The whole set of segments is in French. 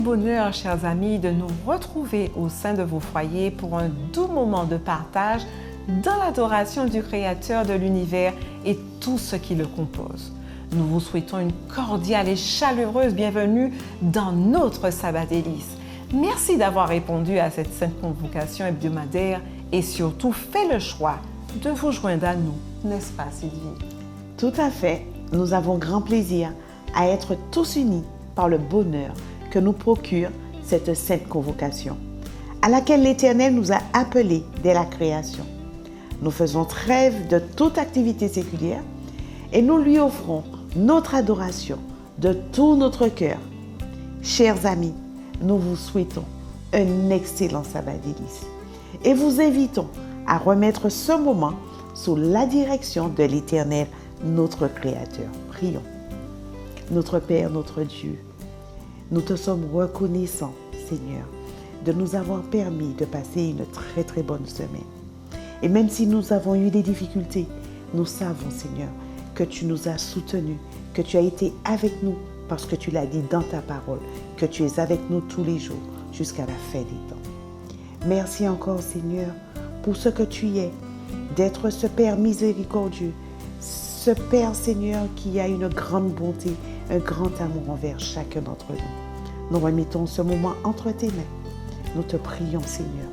bonheur, chers amis, de nous retrouver au sein de vos foyers pour un doux moment de partage dans l'adoration du Créateur de l'univers et tout ce qui le compose. Nous vous souhaitons une cordiale et chaleureuse bienvenue dans notre Sabbat délice. Merci d'avoir répondu à cette sainte convocation hebdomadaire et surtout fait le choix de vous joindre à nous, n'est-ce pas Sylvie? Tout à fait, nous avons grand plaisir à être tous unis par le bonheur que nous procure cette sainte convocation, à laquelle l'Éternel nous a appelés dès la création. Nous faisons trêve de toute activité séculière et nous lui offrons notre adoration de tout notre cœur. Chers amis, nous vous souhaitons un excellent sabbat délice et vous invitons à remettre ce moment sous la direction de l'Éternel, notre Créateur. Prions. Notre Père, notre Dieu, nous te sommes reconnaissants, Seigneur, de nous avoir permis de passer une très très bonne semaine. Et même si nous avons eu des difficultés, nous savons, Seigneur, que tu nous as soutenus, que tu as été avec nous parce que tu l'as dit dans ta parole, que tu es avec nous tous les jours jusqu'à la fin des temps. Merci encore, Seigneur, pour ce que tu es, d'être ce Père miséricordieux, ce Père, Seigneur, qui a une grande bonté, un grand amour envers chacun d'entre nous. Nous remettons ce moment entre tes mains. Nous te prions, Seigneur,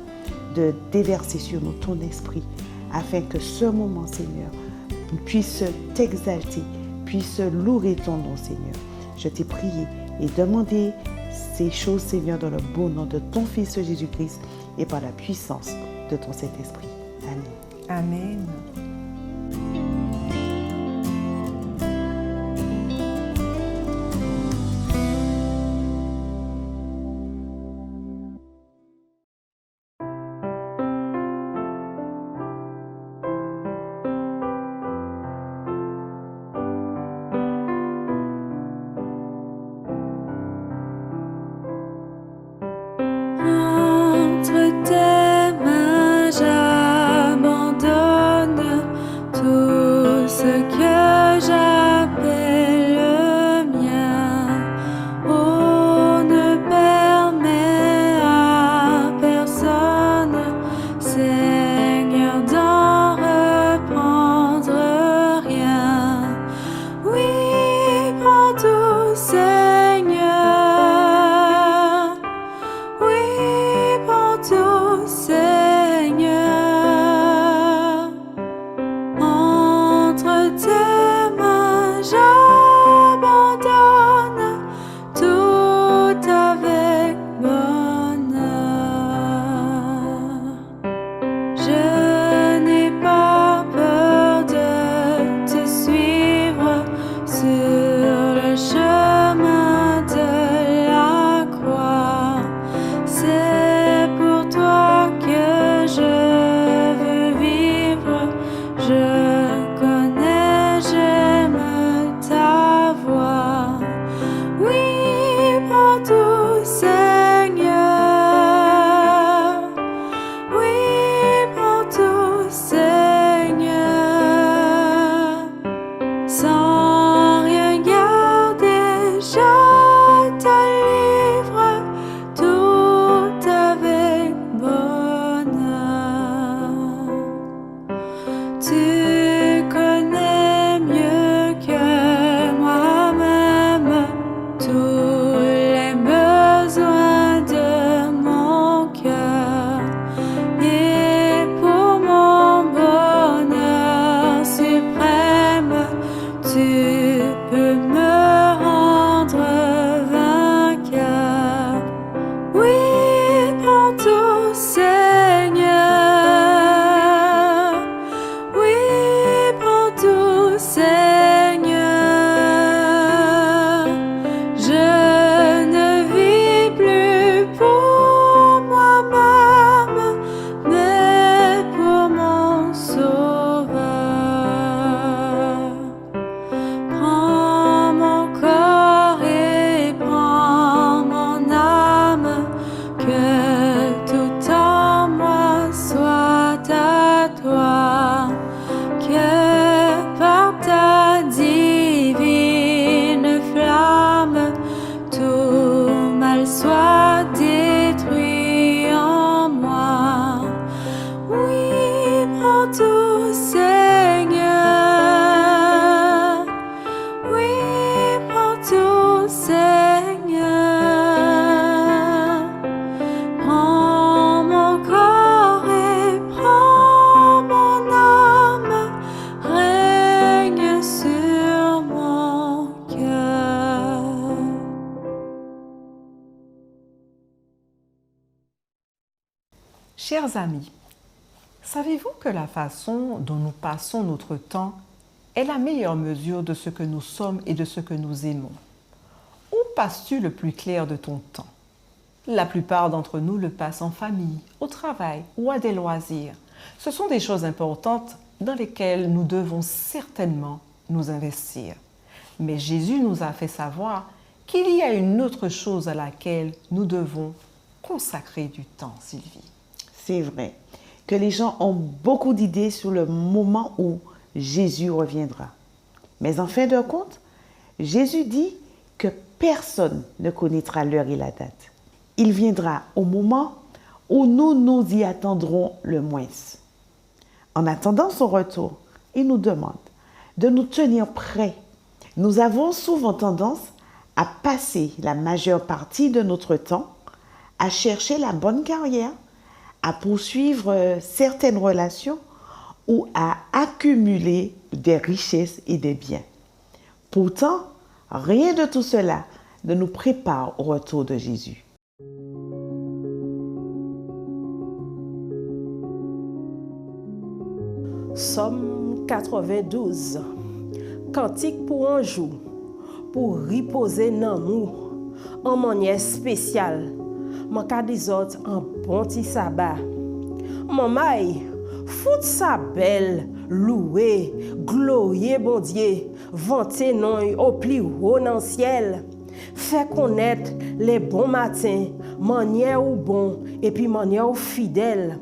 de déverser sur nous ton esprit, afin que ce moment, Seigneur, puisse t'exalter, puisse louer ton nom, Seigneur. Je t'ai prié et demandé ces choses, Seigneur, dans le beau nom de ton Fils Jésus-Christ et par la puissance de ton Saint-Esprit. Amen. Amen. Entre tes mains, j'abandonne tout ce que j'appelle le mien. Oh, ne permets à personne, Seigneur, d'en reprendre rien. Oui, prends tout, Seigneur. Oui, prends tout, Seigneur. Entre tes mains, j'abandonne tout avec bonheur. Je n'ai pas peur de te suivre sur le chemin de la croix. C'est pour toi que je veux vivre. Je connais, j'aime ta voix. Oui, prends tout, Seigneur. Oui, prends tout, Seigneur. Sans rien garder, je te livre tout avec bonheur. Tu connais mieux que moi-même tous les besoins de mon cœur. Et pour mon bonheur suprême, tu peux me rendre vainqueur. Oui, prends tout, Seigneur. Oui, prends tout, Seigneur. Je ne vis plus pour moi-même, mais pour mon Sauveur. Prends Chers amis, savez-vous que la façon dont nous passons notre temps est la meilleure mesure de ce que nous sommes et de ce que nous aimons? Où passes-tu le plus clair de ton temps? La plupart d'entre nous le passent en famille, au travail ou à des loisirs. Ce sont des choses importantes dans lesquelles nous devons certainement nous investir. Mais Jésus nous a fait savoir qu'il y a une autre chose à laquelle nous devons consacrer du temps, Sylvie. C'est vrai que les gens ont beaucoup d'idées sur le moment où Jésus reviendra. Mais en fin de compte, Jésus dit que personne ne connaîtra l'heure et la date. Il viendra au moment où nous nous y attendrons le moins. En attendant son retour, il nous demande de nous tenir prêts. Nous avons souvent tendance à passer la majeure partie de notre temps à chercher la bonne carrière, à poursuivre certaines relations ou à accumuler des richesses et des biens. Pourtant, rien de tout cela ne nous prépare au retour de Jésus. Somme 92. Cantique pour un jour, pour reposer dans nous, en manière spéciale. Mon cas des autres en bon petit sabbat. Mon maille, fout sa belle, louer, glorier bon Dieu, vanter non au plus haut dans le ciel. Fait connaître les bons matins, manière ou bon, et puis manière ou fidèle.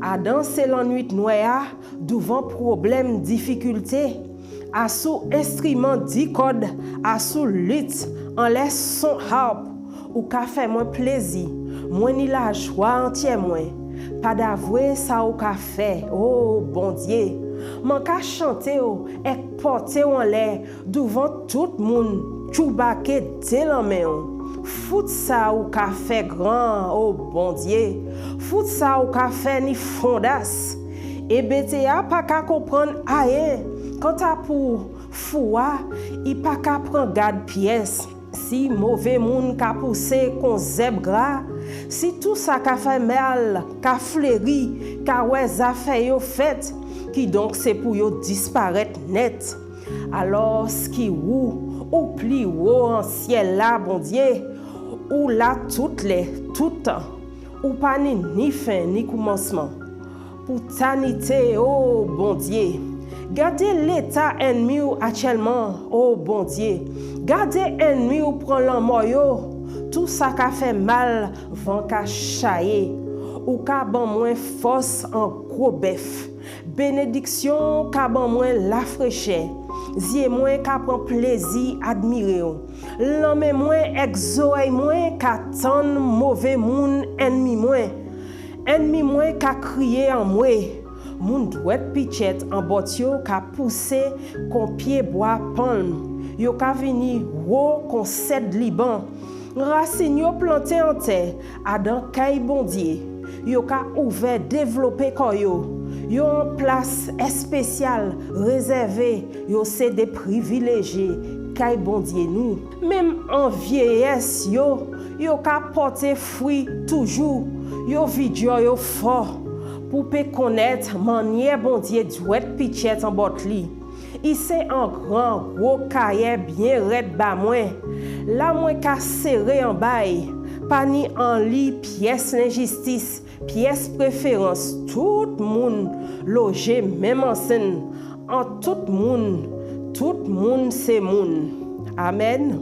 À danser la nuit noire, devant problème, difficulté. À sous instrument d'icode, à sous lutte, en laisse son harpe, ou qu'a fait moins plaisir, moins ni la joie entière moins. Pas d'avouer ça ou qu'a fait, oh bon Dieu. Man qu'a chanter et porter en l'air devant tout le monde, choubaké dès la main. Fout ça ou qu'a fait grand, oh bon Dieu. Fout ça ou qu'a fait ni fondas. Et BTA pas qu'à comprendre rien. Quand t'as pour foua, il pas qu'à prendre garde pièce. Si mauvais monde qu'a poussé qu'on zèbre gras, si tout ça qu'a fait mal, qu'a fleuri, qu'a ouais affaire yo fait, qui donc c'est pour yo disparaître net. Alors ce qui ou pli ou en ciel là bon Dieu, ou là tout temps, ou pas ni fin ni commencement. Pour tanité, oh bon Dieu. Gardez l'état ennemi actuellement, oh bon Dieu. Gardez ennemi ou prend l'enmoyo. Tout ça qui fait mal, vent ka chailler. Ou ka ban moins force en gros bœuf. Bénédiction ka ban moins la fraîcheur. Zie moins ka prend plaisir admirer. L'homme moins exoeil moins ka tan mauvais moun ennemi moins. Ennemi moins ka crier en moi. Moun douet pichet en botio ka poussé kon pied bois palme. Yo ka vini wo kon sed liban. Racine yo planté en terre à dans kay bondier. Yo ka ouvert développer koyo. Yo en place spéciale réservée, yo c'est des privilégiés kay bondier nous. Même en vieillesse yo ka porter fruit toujours. Yo vidyo yo fort. Pour pe connaître manière bon Dieu douette pichet en botli. Il c'est un grand gros cahier bien red bas moins. La moins ka serré en bail. Pas ni en lit pièce l'injustice, pièce préférence. Tout monde logé même en scène. En tout monde c'est monde. Amen.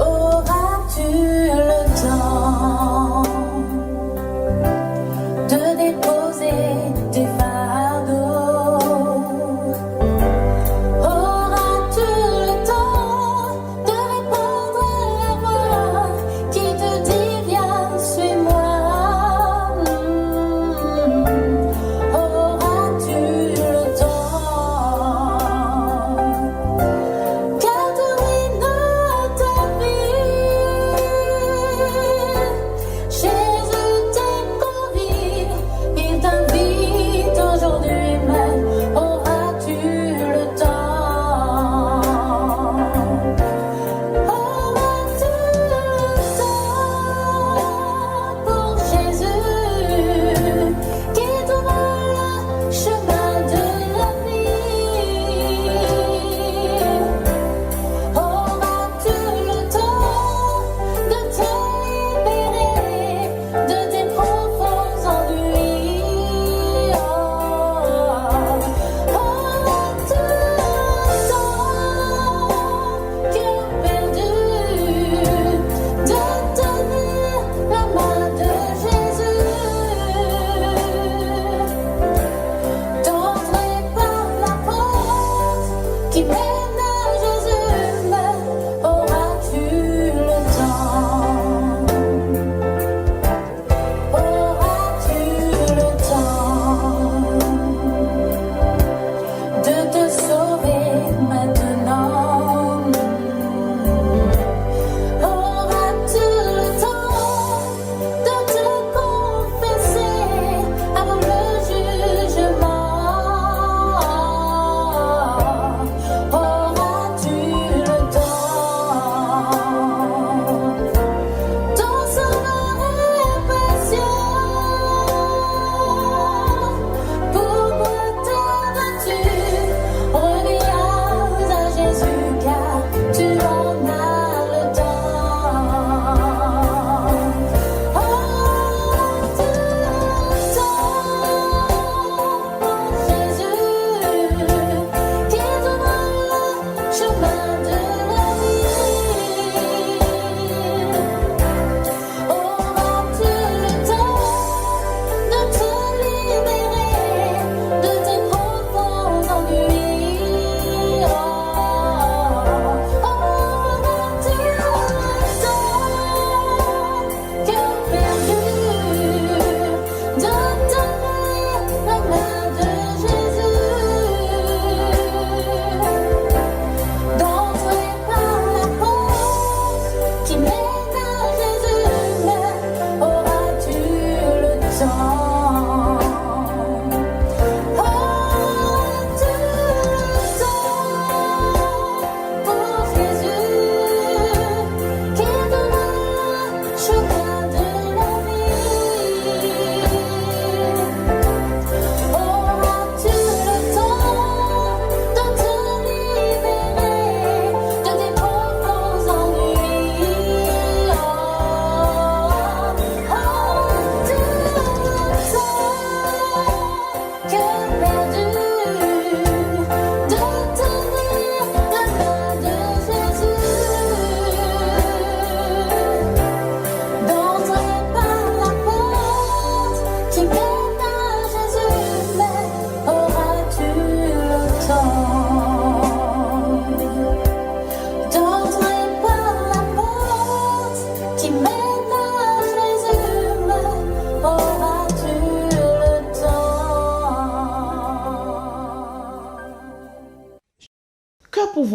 Oh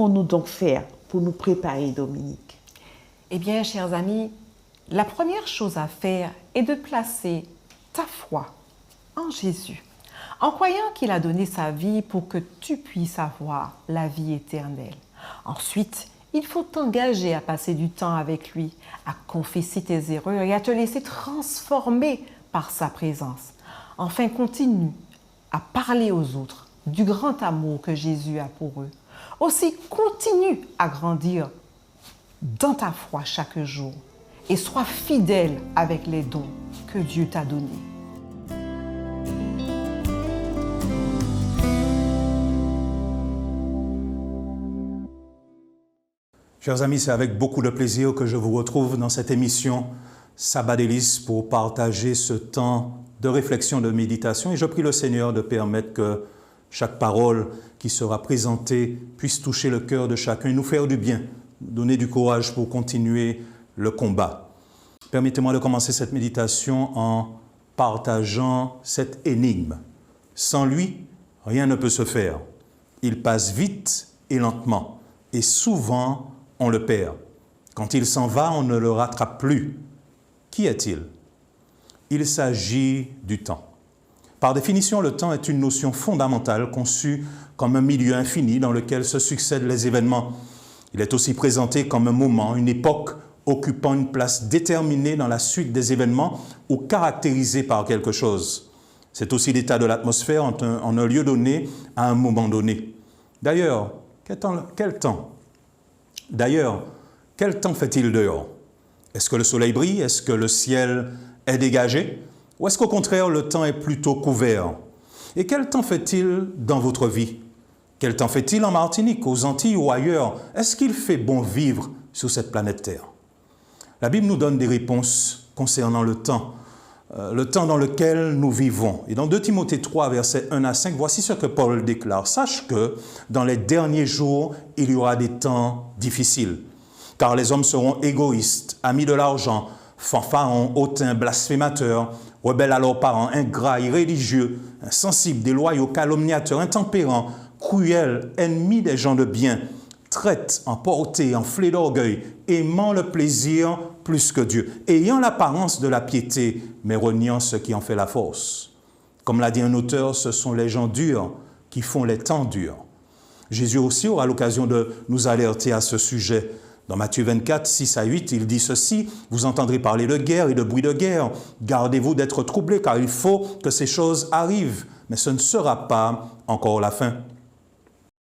devons-nous donc faire pour nous préparer, Dominique? Eh bien, chers amis, la première chose à faire est de placer ta foi en Jésus, en croyant qu'il a donné sa vie pour que tu puisses avoir la vie éternelle. Ensuite, il faut t'engager à passer du temps avec lui, à confesser tes erreurs et à te laisser transformer par sa présence. Enfin, continue à parler aux autres du grand amour que Jésus a pour eux. Aussi, continue à grandir dans ta foi chaque jour et sois fidèle avec les dons que Dieu t'a donnés. Chers amis, c'est avec beaucoup de plaisir que je vous retrouve dans cette émission Sabbat délices pour partager ce temps de réflexion, de méditation. Et je prie le Seigneur de permettre que chaque parole qui sera présentée puisse toucher le cœur de chacun et nous faire du bien, donner du courage pour continuer le combat. Permettez-moi de commencer cette méditation en partageant cette énigme. Sans lui, rien ne peut se faire. Il passe vite et lentement, et souvent on le perd. Quand il s'en va, on ne le rattrape plus. Qui est-il? Il s'agit du temps. Par définition, le temps est une notion fondamentale conçue comme un milieu infini dans lequel se succèdent les événements. Il est aussi présenté comme un moment, une époque occupant une place déterminée dans la suite des événements ou caractérisée par quelque chose. C'est aussi l'état de l'atmosphère en un lieu donné à un moment donné. D'ailleurs, quel temps fait-il dehors? Est-ce que le soleil brille? Est-ce que le ciel est dégagé? Ou est-ce qu'au contraire, le temps est plutôt couvert? Et quel temps fait-il dans votre vie? Quel temps fait-il en Martinique, aux Antilles ou ailleurs? Est-ce qu'il fait bon vivre sur cette planète Terre? La Bible nous donne des réponses concernant le temps dans lequel nous vivons. Et dans 2 Timothée 3, versets 1 à 5, voici ce que Paul déclare. « Sache que dans les derniers jours, il y aura des temps difficiles, car les hommes seront égoïstes, amis de l'argent, fanfarons, hautains, blasphémateurs, rebelles à leurs parents, ingrats, irréligieux, insensibles, déloyaux, calomniateurs, intempérants, cruels, ennemis des gens de bien, traites, emportés, enflés d'orgueil, aimant le plaisir plus que Dieu, ayant l'apparence de la piété, mais reniant ce qui en fait la force. Comme l'a dit un auteur, ce sont les gens durs qui font les temps durs. » Jésus aussi aura l'occasion de nous alerter à ce sujet. Dans Matthieu 24, 6 à 8, il dit ceci, « Vous entendrez parler de guerre et de bruit de guerre. Gardez-vous d'être troublés, car il faut que ces choses arrivent, mais ce ne sera pas encore la fin.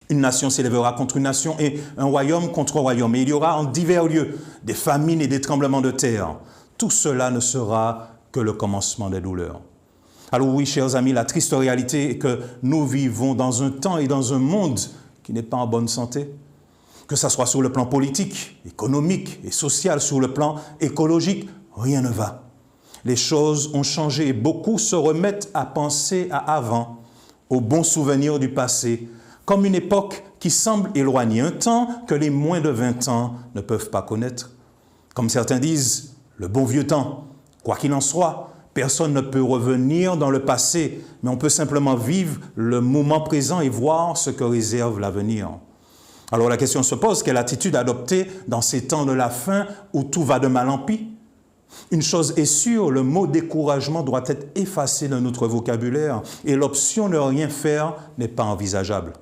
Une nation s'élèvera contre une nation et un royaume contre un royaume. Et il y aura en divers lieux des famines et des tremblements de terre. Tout cela ne sera que le commencement des douleurs. » Alors oui, chers amis, la triste réalité est que nous vivons dans un temps et dans un monde qui n'est pas en bonne santé. Que ce soit sur le plan politique, économique et social, sur le plan écologique, rien ne va. Les choses ont changé et beaucoup se remettent à penser à avant, aux bons souvenirs du passé, comme une époque qui semble éloignée, un temps que les moins de 20 ans ne peuvent pas connaître. Comme certains disent, le bon vieux temps. Quoi qu'il en soit, personne ne peut revenir dans le passé, mais on peut simplement vivre le moment présent et voir ce que réserve l'avenir. Alors la question se pose, quelle attitude adopter dans ces temps de la fin où tout va de mal en pis? Une chose est sûre, le mot découragement doit être effacé de notre vocabulaire et l'option de rien faire n'est pas envisageable.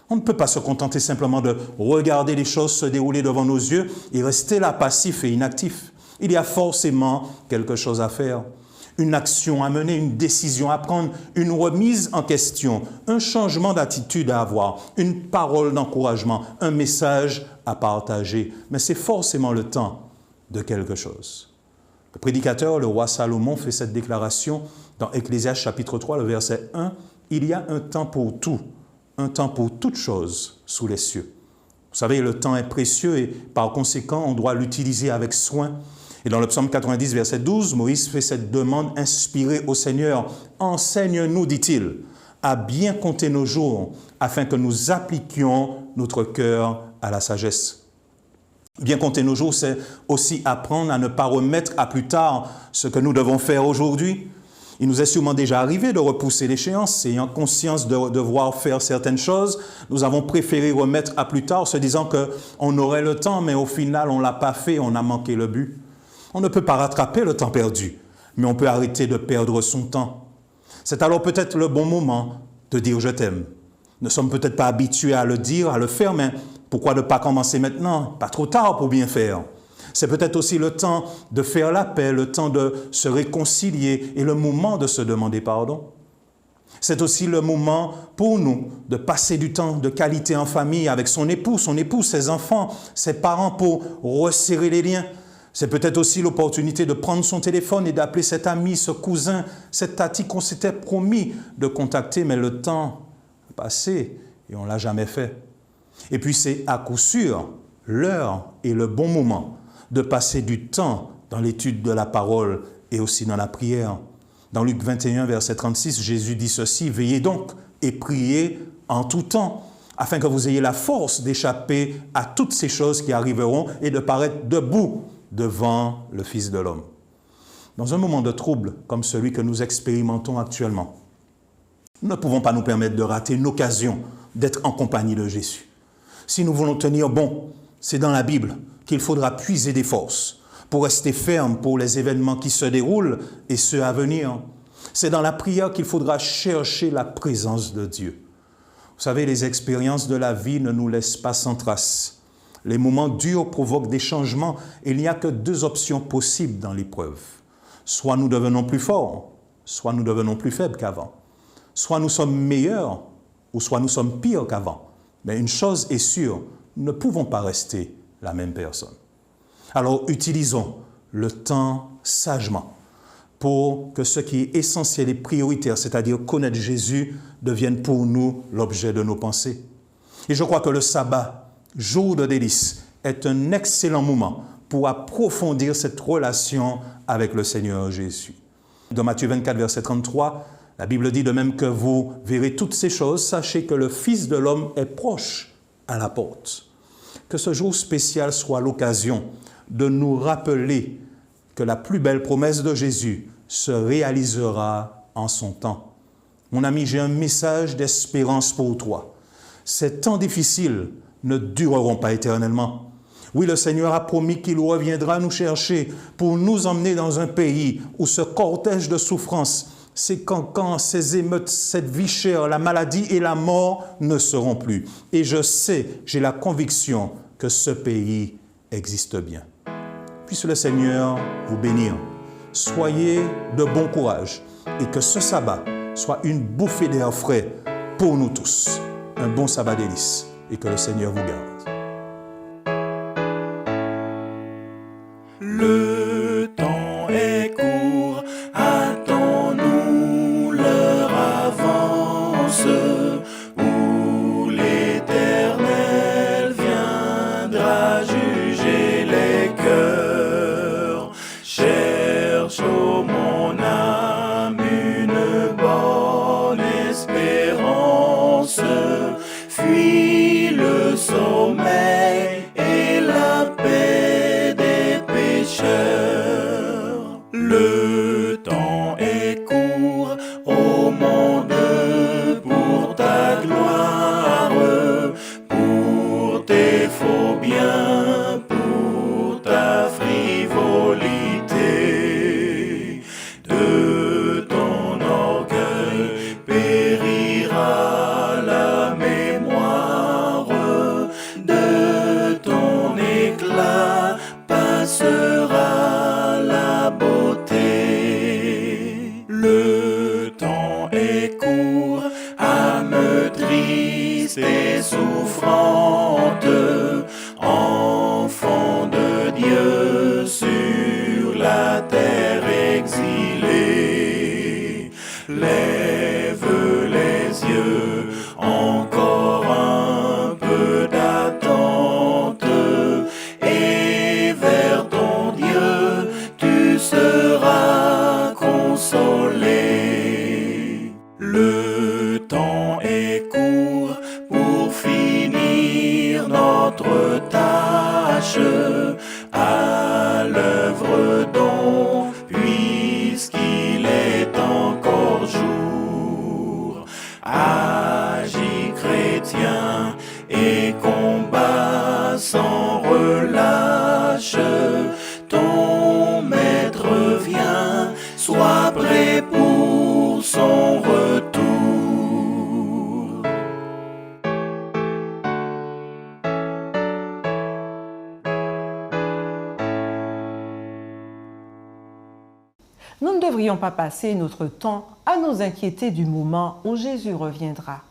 On ne peut pas se contenter simplement de regarder les choses se dérouler devant nos yeux et rester là passif et inactif. Il y a forcément quelque chose à faire. Une action à mener, une décision à prendre, une remise en question, un changement d'attitude à avoir, une parole d'encouragement, un message à partager. Mais c'est forcément le temps de quelque chose. Le prédicateur, le roi Salomon, fait cette déclaration dans Ecclésiaste chapitre 3, le verset 1. « Il y a un temps pour tout, un temps pour toutes choses sous les cieux. » Vous savez, le temps est précieux et par conséquent, on doit l'utiliser avec soin. Et dans le psaume 90, verset 12, Moïse fait cette demande inspirée au Seigneur. « Enseigne-nous, dit-il, à bien compter nos jours, afin que nous appliquions notre cœur à la sagesse. » Bien compter nos jours, c'est aussi apprendre à ne pas remettre à plus tard ce que nous devons faire aujourd'hui. Il nous est sûrement déjà arrivé de repousser l'échéance, ayant conscience de devoir faire certaines choses. Nous avons préféré remettre à plus tard, se disant qu'on aurait le temps, mais au final, on ne l'a pas fait, on a manqué le but. On ne peut pas rattraper le temps perdu, mais on peut arrêter de perdre son temps. C'est alors peut-être le bon moment de dire « je t'aime ». Nous ne sommes peut-être pas habitués à le dire, à le faire, mais pourquoi ne pas commencer maintenant? Pas trop tard pour bien faire. C'est peut-être aussi le temps de faire la paix, le temps de se réconcilier et le moment de se demander pardon. C'est aussi le moment pour nous de passer du temps de qualité en famille avec son épouse, ses enfants, ses parents pour resserrer les liens. C'est peut-être aussi l'opportunité de prendre son téléphone et d'appeler cet ami, ce cousin, cette tati qu'on s'était promis de contacter, mais le temps a passé et on ne l'a jamais fait. Et puis c'est à coup sûr l'heure et le bon moment de passer du temps dans l'étude de la parole et aussi dans la prière. Dans Luc 21, verset 36, Jésus dit ceci, « Veillez donc et priez en tout temps, afin que vous ayez la force d'échapper à toutes ces choses qui arriveront et de paraître debout devant le Fils de l'homme. » Dans un moment de trouble comme celui que nous expérimentons actuellement, nous ne pouvons pas nous permettre de rater une occasion d'être en compagnie de Jésus. Si nous voulons tenir bon, c'est dans la Bible qu'il faudra puiser des forces pour rester ferme pour les événements qui se déroulent et ceux à venir. C'est dans la prière qu'il faudra chercher la présence de Dieu. Vous savez, les expériences de la vie ne nous laissent pas sans trace. Les moments durs provoquent des changements et il n'y a que deux options possibles dans l'épreuve. Soit nous devenons plus forts, soit nous devenons plus faibles qu'avant. Soit nous sommes meilleurs, ou soit nous sommes pires qu'avant. Mais une chose est sûre, nous ne pouvons pas rester la même personne. Alors utilisons le temps sagement pour que ce qui est essentiel et prioritaire, c'est-à-dire connaître Jésus, devienne pour nous l'objet de nos pensées. Et je crois que le sabbat, jour de délices, est un excellent moment pour approfondir cette relation avec le Seigneur Jésus. Dans Matthieu 24, verset 33, la Bible dit de même que vous verrez toutes ces choses, sachez que le Fils de l'homme est proche à la porte. Que ce jour spécial soit l'occasion de nous rappeler que la plus belle promesse de Jésus se réalisera en son temps. Mon ami, j'ai un message d'espérance pour toi. Ces temps difficiles ne dureront pas éternellement. Oui, le Seigneur a promis qu'il reviendra nous chercher pour nous emmener dans un pays où ce cortège de souffrances, ces cancans, ces émeutes, cette vie chère, la maladie et la mort ne seront plus. Et je sais, j'ai la conviction que ce pays existe bien. Puisse le Seigneur vous bénir. Soyez de bon courage et que ce sabbat soit une bouffée d'air frais pour nous tous. Un bon sabbat délice et que le Seigneur vous garde. Le temps est court, attends-nous, l'heure avance, où l'Éternel viendra juger les cœurs. Cherche, ô mon âme, une bonne espérance, fuis le sommeil et la paix des pécheurs. Le temps est court, ô monde, pour ta gloire, pour tes faux biens, pour ta frivolité. De ton orgueil périra la mémoire, de ton éclat passera la beauté. Nous ne devrions pas passer notre temps à nous inquiéter du moment où Jésus reviendra,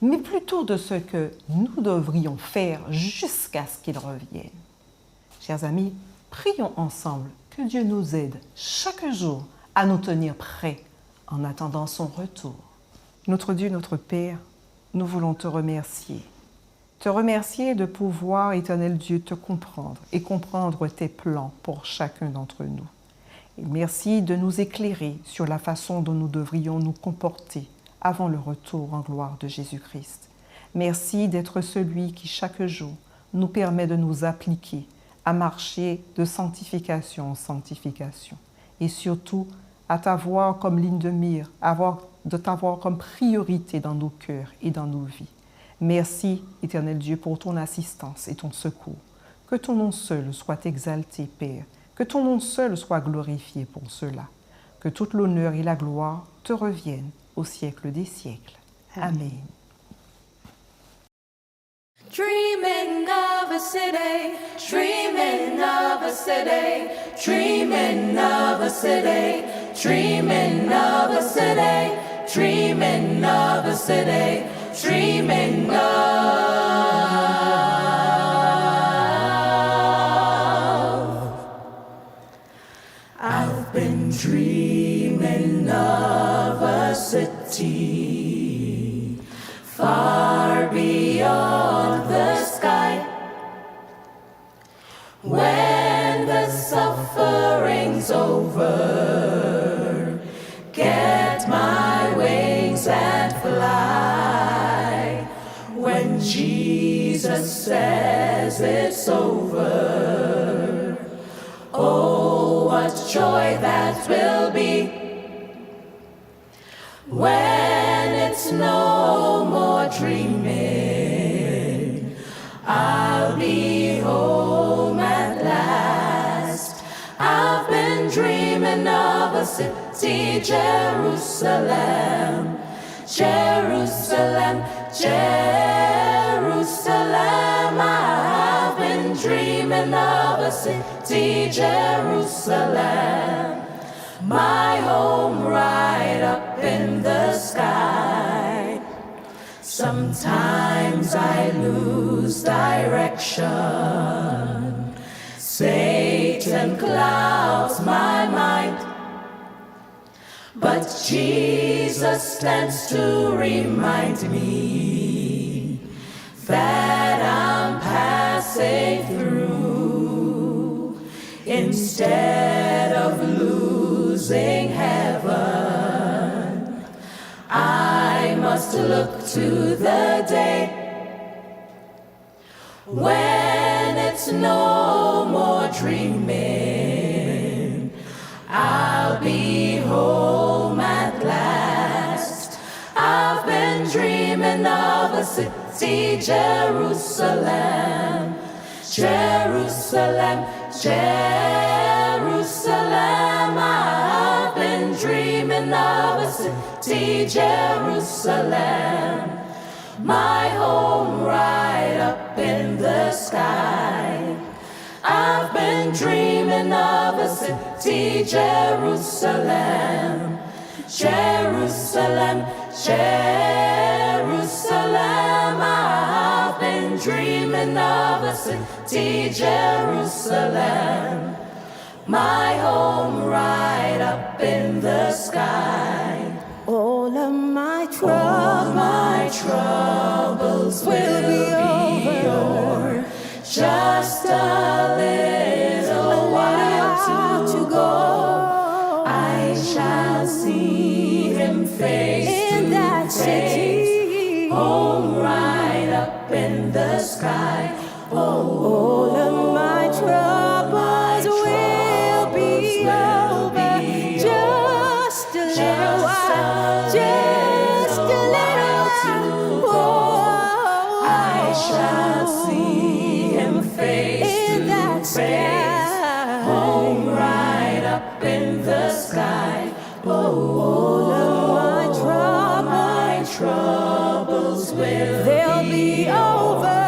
mais plutôt de ce que nous devrions faire jusqu'à ce qu'il revienne. Chers amis, prions ensemble que Dieu nous aide chaque jour à nous tenir prêts en attendant son retour. Notre Dieu, notre Père, nous voulons te remercier. Te remercier de pouvoir, éternel Dieu, te comprendre et comprendre tes plans pour chacun d'entre nous. Et merci de nous éclairer sur la façon dont nous devrions nous comporter avant le retour en gloire de Jésus-Christ. Merci d'être celui qui, chaque jour, nous permet de nous appliquer à marcher de sanctification en sanctification. Et surtout, à t'avoir comme ligne de mire, de t'avoir comme priorité dans nos cœurs et dans nos vies. Merci, éternel Dieu, pour ton assistance et ton secours. Que ton nom seul soit exalté, Père. Que ton nom seul soit glorifié pour cela. Que toute l'honneur et la gloire te reviennent au siècle des siècles. Amen. Dreaming of a city, dreaming of a city, dreaming of a city, dreaming of a city, dreaming of a city, dreaming of. I've been dreaming of a city far beyond the sky. When the suffering's over, get my wings and fly. When Jesus says it's over, oh, what joy that will be. When it's no more dreaming, I'll be home at last. I've been dreaming of a city, Jerusalem, Jerusalem, Jerusalem. I've been dreaming of a city, Jerusalem, my home right up in the sky. Sometimes I lose direction. Satan clouds my mind. But Jesus stands to remind me that I'm passing through. Instead of losing heaven, I must look to the day when it's no more dreaming. I'll be home at last. I've been dreaming of a city, Jerusalem, Jerusalem, Jerusalem. I've been dreaming of a city, Jerusalem, my home right up in the sky. I've been dreaming of a city, Jerusalem, Jerusalem, Jerusalem. I've been dreaming of a city, Jerusalem, my home right up in the sky. All of my Troubles will be over. Just a little while to go. I shall see him face in to that face. city. Home right up in the sky. All of my troubles will be over. Just a little while. Just a little while. I shall see him face In to that face. sky. Home right up in the sky. All of my Troubles will they'll be over.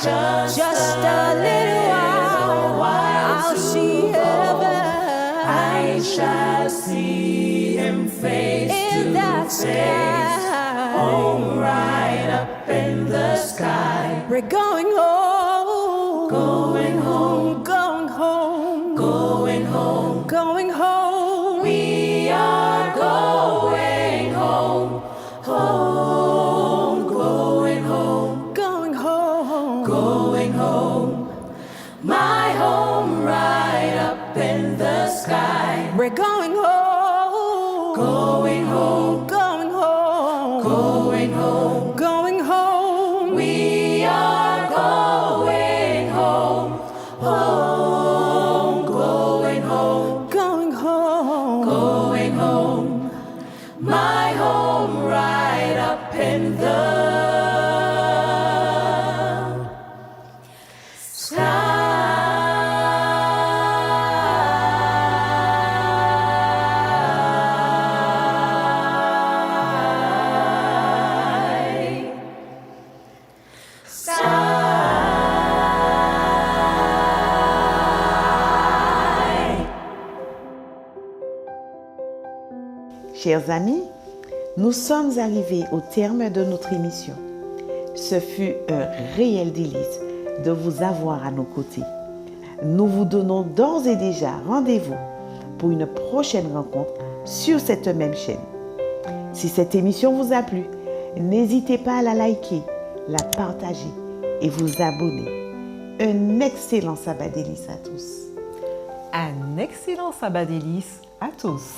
Just a little while. I'll see heaven. I shall see him face in to that face. sky. Home right up in the sky. We're going home. Going home. Going home. Going home. Going home. We are going home. Home. Going home. Going home. Going home. My home right up in the sky. We're going home. Going home. Going home. Going home. Going home. We are going home. Home. Going home. Going home. Going home. My home right up in the Chers amis, nous sommes arrivés au terme de notre émission. Ce fut un réel délice de vous avoir à nos côtés. Nous vous donnons d'ores et déjà rendez-vous pour une prochaine rencontre sur cette même chaîne. Si cette émission vous a plu, n'hésitez pas à la liker, la partager et vous abonner. Un excellent sabbat délice à tous. Un excellent sabbat délice à tous.